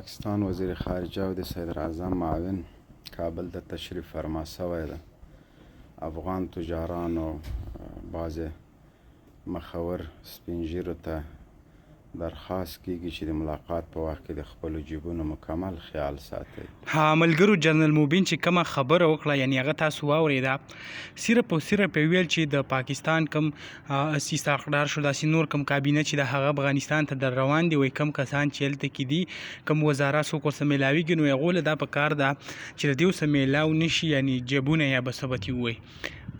پاکستان وزیر خارجه او د صدراعظم معاون کابل ته تشریف فرما شوی ده. افغان تجارانو بعضې مخور سپین ږیرو ته درخواست کیږي چې د ملاقات په وخت کې د خپلو جیبونو مکمل خیال ساتئ. ملګرو جنرال موبین چې کومه خبره وکړه یعنی هغه تاسو واورېده، صرف او صرف یې ویل چې د پاکستان کوم اسی ساقدار شو داسې نور کوم کابینه چې د هغه افغانستان ته در روان دي، وایي کوم کسان چې هلته کې دي کوم وزارت څوک ورسره میلاویږي، نو هغو له دا په کار ده چې د دې ورسره میلاو نه شي، یعنی جیبونه یا به څه به ترې ووایي.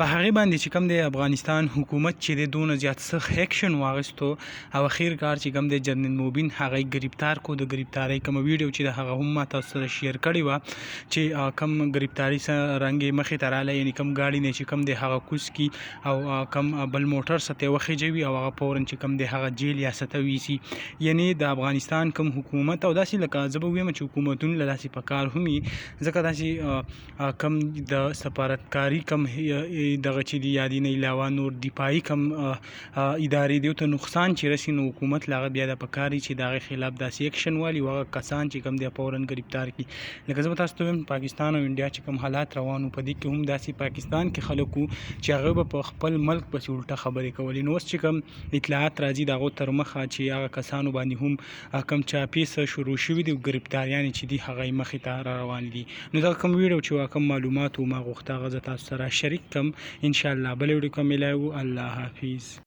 په هغې باندې چې کوم د افغانستان حکومت چې د دونه زیات سخت ایکشن واخیستو او اخیر کار چې کوم د جنرال موبین هغه یې ګرفتار کو. د ګرفتارۍ کومه ویډیو چې د هغه هم ما تاسو سره شیر کړې وه چې کوم ګرفتاري سره رنګ یې مخې ته راغلی، یعنی کوم ګاډي نه چې کوم د هغه کوز کي او کوم بل موټر سره یې وخېجوي او هغه فوراً چې کوم د هغه جیل یا څه ته ویسي. یعنی د افغانستان کوم حکومت او داسې لکه زه به ویم چې حکومتونه له داسې په کار هم وي، ځکه داسې کم د سفارتکاري کم دغه چې دي یا دې نه علاوه نور دفاعي کم ادارې دې ته نقصان چې رسي، نو حکومت له هغه بیا د پکار چې د هغې خلاف داسې ایکشن والي او هغه کسان چې کوم دی فوراً ګرفتار کړي. لکه زه به تاسو ته وایم پاکستان او انډیا چې کوم حالات روان وو، په دې کې هم داسې پاکستان کې خلک وو چې هغه به په خپل ملک پسې الټه خبرې کولې. نو اوس چې کوم اطلاعات راځي د هغو تر مخه چې هغه کسانو باندې هم کوم چاپېسه شروع شوي دي او ګرفتاریانې چې دي هغه یې مخې ته را روان دي. نو دا کوم ویډیو چې کوم معلومات و ما غوښته هغه زه تاسو سره شریک کړم. انشاءالله بله ویډیو کې میلاو. الله حافظ.